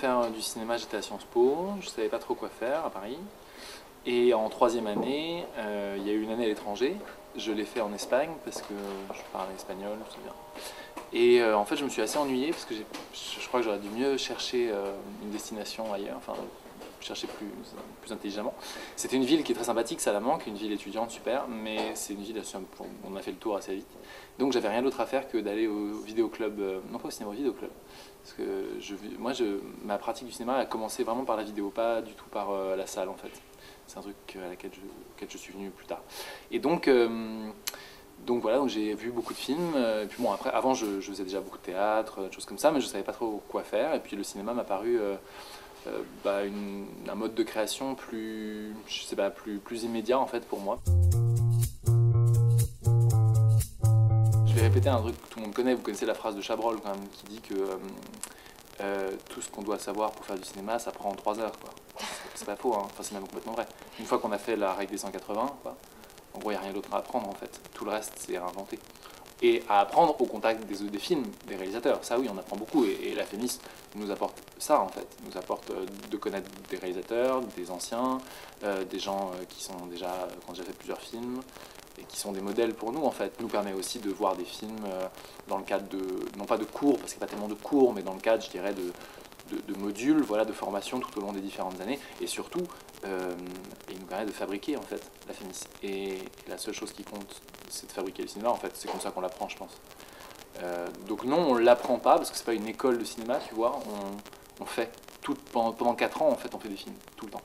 faire du cinéma, j'étais à Sciences Po, je savais pas trop quoi faire à Paris. Et en troisième année, il y a eu une année à l'étranger. Je l'ai fait en Espagne parce que je parle espagnol, tout bien. Et en fait, je me suis assez ennuyé parce que je crois que j'aurais dû mieux chercher une destination ailleurs, enfin chercher plus intelligemment. C'était une ville qui est très sympathique, Salamanque, une ville étudiante super, mais c'est une ville, on a fait le tour assez vite. Donc j'avais rien d'autre à faire que d'aller au vidéoclub, non pas au cinéma, au vidéoclub. Parce que ma pratique du cinéma a commencé vraiment par la vidéo, pas du tout par la salle en fait. C'est un truc auquel je suis venu plus tard. Et donc voilà, j'ai vu beaucoup de films. Et puis bon, après, avant, je faisais déjà beaucoup de théâtre, des choses comme ça, mais je ne savais pas trop quoi faire. Et puis le cinéma m'a paru un mode de création je sais pas, plus immédiat en fait pour moi. Je vais répéter un truc que tout le monde connaît. Vous connaissez la phrase de Chabrol quand même, qui dit que tout ce qu'on doit savoir pour faire du cinéma, ça prend 3 heures, quoi. C'est pas faux, hein. Enfin, c'est même complètement vrai. Une fois qu'on a fait la règle des 180, quoi, en gros, il n'y a rien d'autre à apprendre en fait. Tout le reste, c'est à inventer. Et à apprendre au contact des films, des réalisateurs. Ça, oui, on apprend beaucoup. Et la Fémis nous apporte ça en fait. Nous apporte de connaître des réalisateurs, des anciens, des gens qui ont déjà fait plusieurs films et qui sont des modèles pour nous en fait. Nous permet aussi de voir des films dans le cadre non pas de cours, parce qu'il n'y a pas tellement de cours, mais dans le cadre, je dirais, de modules, voilà, de formation tout au long des différentes années. Et surtout, il nous permet de fabriquer en fait la Fémis. Et la seule chose qui compte, c'est de fabriquer le cinéma en fait. C'est comme ça qu'on l'apprend, je pense. Donc non, on l'apprend pas parce que c'est pas une école de cinéma, tu vois. On fait pendant 4 ans, en fait, on fait des films tout le temps.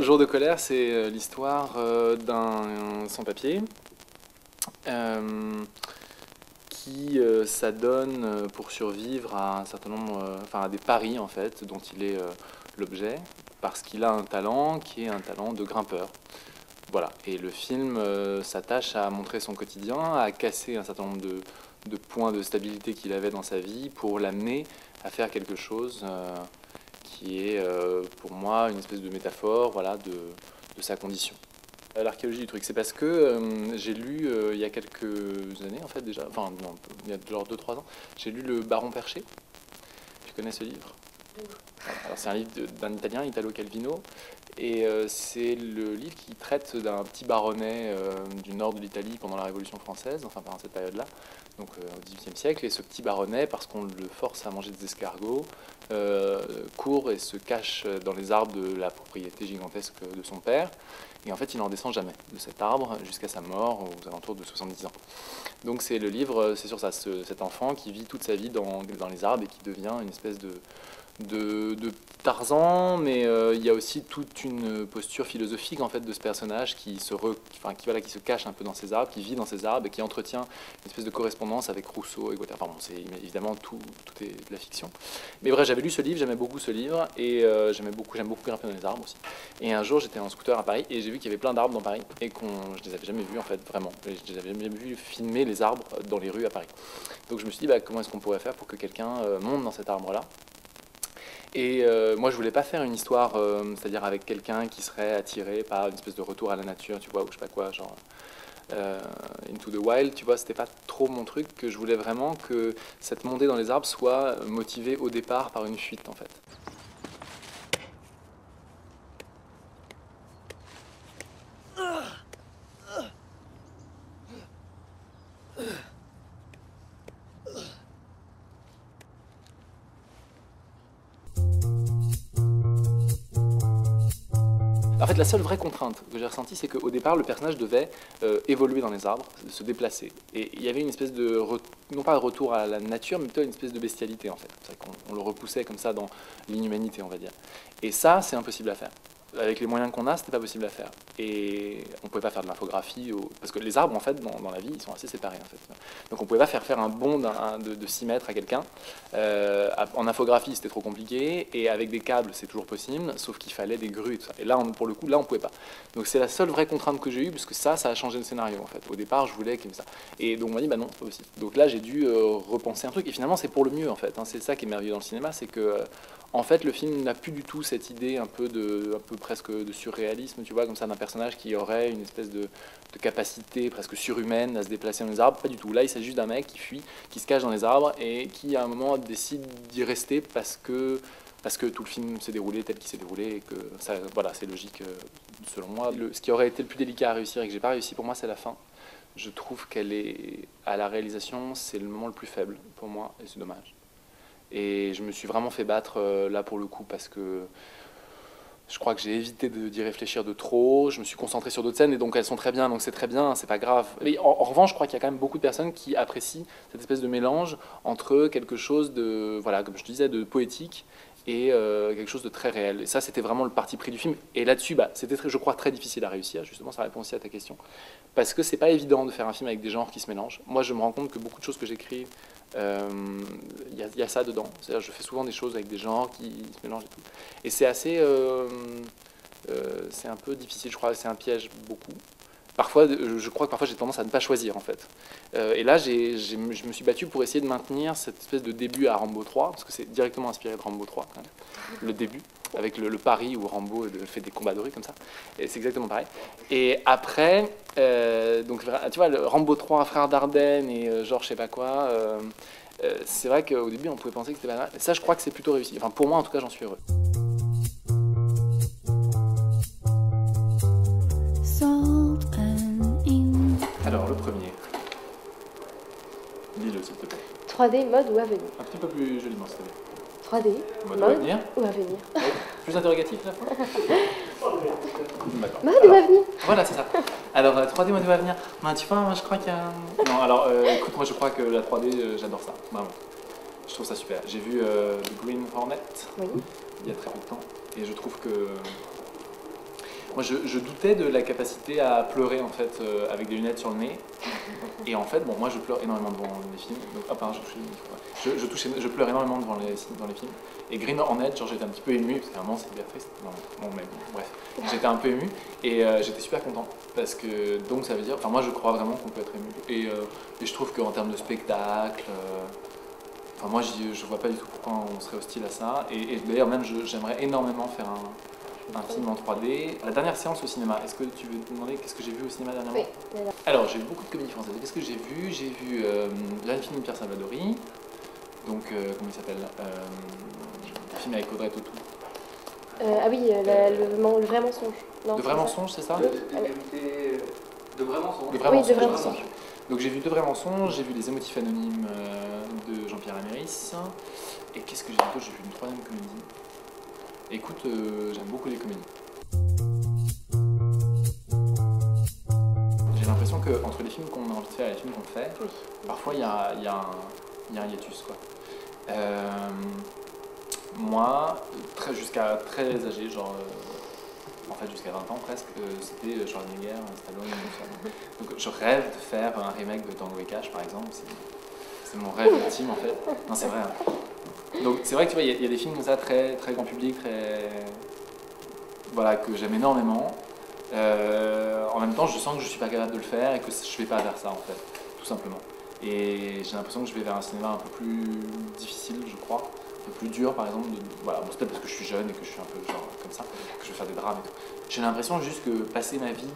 Jour de colère, c'est l'histoire d'un sans-papier qui s'adonne pour survivre à un certain nombre, à des paris en fait, dont il est l'objet, parce qu'il a un talent qui est un talent de grimpeur. Voilà. Et le film s'attache à montrer son quotidien, à casser un certain nombre de points de stabilité qu'il avait dans sa vie pour l'amener à faire quelque chose qui est pour moi une espèce de métaphore, voilà, de sa condition. L'archéologie du truc, c'est parce que j'ai lu il y a quelques années en fait déjà, enfin non, il y a genre 2-3 ans, j'ai lu Le Baron Perché. Tu connais ce livre? Alors c'est un livre d'un Italien, Italo Calvino, et c'est le livre qui traite d'un petit baronnet du nord de l'Italie pendant la Révolution française, enfin pendant cette période-là, donc au XVIIIe siècle, et ce petit baronnet, parce qu'on le force à manger des escargots, court et se cache dans les arbres de la propriété gigantesque de son père, et en fait il n'en descend jamais de cet arbre jusqu'à sa mort aux alentours de 70 ans. Donc c'est le livre, c'est sur ça, cet enfant qui vit toute sa vie dans les arbres et qui devient une espèce de Tarzan, mais il y a aussi toute une posture philosophique en fait de ce personnage qui se cache un peu dans ses arbres, qui vit dans ses arbres et qui entretient une espèce de correspondance avec Rousseau et Guattari. Enfin bon, c'est évidemment tout est de la fiction. Mais bref, j'avais lu ce livre, j'aimais beaucoup ce livre et j'aime beaucoup grimper dans les arbres aussi. Et un jour, j'étais en scooter à Paris et j'ai vu qu'il y avait plein d'arbres dans Paris et je les avais jamais vus en fait vraiment. Je les avais jamais vus filmer les arbres dans les rues à Paris. Donc je me suis dit comment est-ce qu'on pourrait faire pour que quelqu'un monte dans cet arbre-là. Et moi, je voulais pas faire une histoire, c'est-à-dire avec quelqu'un qui serait attiré par une espèce de retour à la nature, tu vois, ou je sais pas quoi, genre Into the Wild, tu vois, c'était pas trop mon truc, que je voulais vraiment que cette montée dans les arbres soit motivée au départ par une fuite, en fait. En fait, la seule vraie contrainte que j'ai ressentie, c'est qu'au départ, le personnage devait évoluer dans les arbres, se déplacer. Et il y avait une espèce de, non pas de retour à la nature, mais plutôt une espèce de bestialité, en fait. C'est vrai qu'on le repoussait comme ça dans l'inhumanité, on va dire. Et ça, c'est impossible à faire. avec les moyens qu'on a, c'était pas possible à faire. Et on pouvait pas faire de l'infographie, parce que les arbres, en fait, dans la vie, ils sont assez séparés, en fait. Donc on pouvait pas faire un bond de 6 mètres à quelqu'un. En infographie, c'était trop compliqué, et avec des câbles, c'est toujours possible, sauf qu'il fallait des grues et tout ça. Et là, pour le coup, là, on pouvait pas. Donc c'est la seule vraie contrainte que j'ai eue, parce que ça a changé le scénario, en fait. Au départ, je voulais qu'il y ait ça. Et donc on m'a dit, bah non, c'est pas possible. Donc là, j'ai dû repenser un truc, et finalement, c'est pour le mieux, en fait. C'est ça qui est merveilleux dans le cinéma, c'est que en fait, le film n'a plus du tout cette idée un peu presque de surréalisme, tu vois, comme ça, d'un personnage qui aurait une espèce de capacité presque surhumaine à se déplacer dans les arbres. Pas du tout. Là, il s'agit juste d'un mec qui fuit, qui se cache dans les arbres et qui, à un moment, décide d'y rester parce que tout le film s'est déroulé tel qu'il s'est déroulé et que ça, voilà, c'est logique selon moi. Ce qui aurait été le plus délicat à réussir et que j'ai pas réussi, pour moi, c'est la fin. Je trouve qu'elle est, à la réalisation, c'est le moment le plus faible pour moi et c'est dommage. Et je me suis vraiment fait battre là pour le coup parce que je crois que j'ai évité d'y réfléchir de trop. Je me suis concentré sur d'autres scènes et donc elles sont très bien, donc c'est très bien, c'est pas grave. Mais en revanche, je crois qu'il y a quand même beaucoup de personnes qui apprécient cette espèce de mélange entre quelque chose de, voilà, comme je disais, de poétique et quelque chose de très réel. Et ça, c'était vraiment le parti pris du film. Et là-dessus, bah, c'était, je crois, très difficile à réussir. Justement, ça répond aussi à ta question. Parce que c'est pas évident de faire un film avec des genres qui se mélangent. Moi, je me rends compte que beaucoup de choses que j'écris, y a ça dedans. C'est-à-dire, je fais souvent des choses avec des genres qui se mélangent et tout. Et c'est assez... c'est un peu difficile, je crois. C'est un piège, beaucoup. Parfois, je crois que parfois j'ai tendance à ne pas choisir en fait. Et là, je me suis battu pour essayer de maintenir cette espèce de début à Rambo 3, parce que c'est directement inspiré de Rambo 3, quand même. Le début, avec le pari où Rambo fait des combats de rue comme ça. Et c'est exactement pareil. Et après, donc, tu vois, le Rambo 3, Frère Dardenne et genre je sais pas quoi, c'est vrai qu'au début on pouvait penser que c'était pas mal. Ça, je crois que c'est plutôt réussi. Enfin, pour moi en tout cas, j'en suis heureux. Alors, le premier. Dis-le, s'il te plaît. 3D, mode ou avenir? Un petit peu plus joliment, s'il te plaît. 3D, Mode mode ou avenir? Ouais. Plus interrogatif, la fois. D'accord. Mode ou avenir? Voilà, c'est ça. Alors, 3D, mode ou avenir. Ben, tu vois, moi, je crois qu'il y a... Non, alors, écoute, moi, je crois que la 3D, j'adore ça. Vraiment. Je trouve ça super. J'ai vu The Green Hornet il y a très peu de temps. Et je trouve que... Moi, je doutais de la capacité à pleurer en fait avec des lunettes sur le nez. Et en fait, bon, moi, je pleure énormément devant les films. Donc, pardon, je pleure énormément devant les films. Et Green Hornet, genre, j'étais un petit peu ému parce qu'à un moment, c'est hyper triste. Non, bon, mais bon, bref, j'étais un peu ému et j'étais super content parce que donc ça veut dire, enfin, moi, je crois vraiment qu'on peut être ému. Et je trouve qu'en termes de spectacle. Enfin, moi, je vois pas du tout pourquoi on serait hostile à ça. Et d'ailleurs, même, j'aimerais énormément faire un film en 3D. La dernière séance au cinéma, est-ce que tu veux te demander qu'est-ce que j'ai vu au cinéma dernièrement? Oui. Alors, j'ai vu beaucoup de comédies françaises. Qu'est-ce que j'ai vu? J'ai vu La film de Pierre Salvadori. Donc, comment il s'appelle? Le film avec Audrey Tautou. Ah oui, le vrai mensonge. Non, De vrai mensonge, c'est ça? De vrai mensonge. De vrai Oui, mensonge. de vrai mensonge. Donc j'ai vu De vrais mensonges, j'ai vu Les émotifs anonymes de Jean-Pierre Améris. Et qu'est-ce que j'ai vu d'autre? J'ai vu une troisième comédie. Écoute, j'aime beaucoup les comédies. J'ai l'impression qu'entre les films qu'on a envie de faire et les films qu'on fait, parfois il y a un hiatus, quoi. Moi, jusqu'à très âgé, genre... en fait, jusqu'à 20 ans presque, c'était Schwarzenegger, Stallone, tout ça. Donc je rêve de faire un remake de Tango et Cash, par exemple. C'est mon rêve ultime, en fait. Non, c'est vrai. Hein. Donc c'est vrai que tu vois, il y a des films comme ça, très, très grand public, voilà, que j'aime énormément. En même temps, je sens que je suis pas capable de le faire et que je vais pas vers ça, en fait, tout simplement. Et j'ai l'impression que je vais vers un cinéma un peu plus difficile, je crois. Un peu plus dur, par exemple. Voilà, bon, c'est peut-être parce que je suis jeune et que je suis un peu genre comme ça, que je vais faire des drames et tout. J'ai l'impression juste que passer ma vie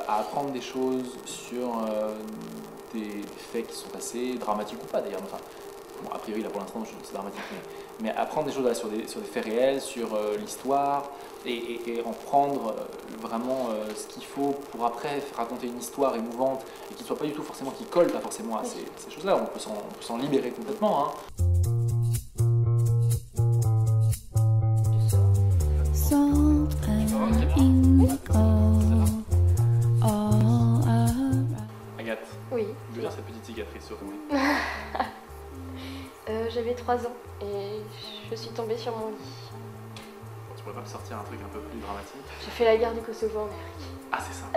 à apprendre des choses sur des faits qui sont passés, dramatiques ou pas d'ailleurs, enfin, bon, a priori là pour l'instant c'est dramatique, mais apprendre des choses là, sur des faits réels, sur l'histoire, et en prendre vraiment ce qu'il faut pour après raconter une histoire émouvante et qui soit pas du tout forcément, qui colle pas forcément à ces choses-là, on peut s'en libérer complètement. Hein. Agathe, Oui. d'où vient cette petite cicatrice sur ton nez? J'avais 3 ans et je suis tombée sur mon lit. Tu pourrais pas me sortir un truc un peu plus dramatique? J'ai fait la guerre du Kosovo en Amérique. Ah, c'est ça.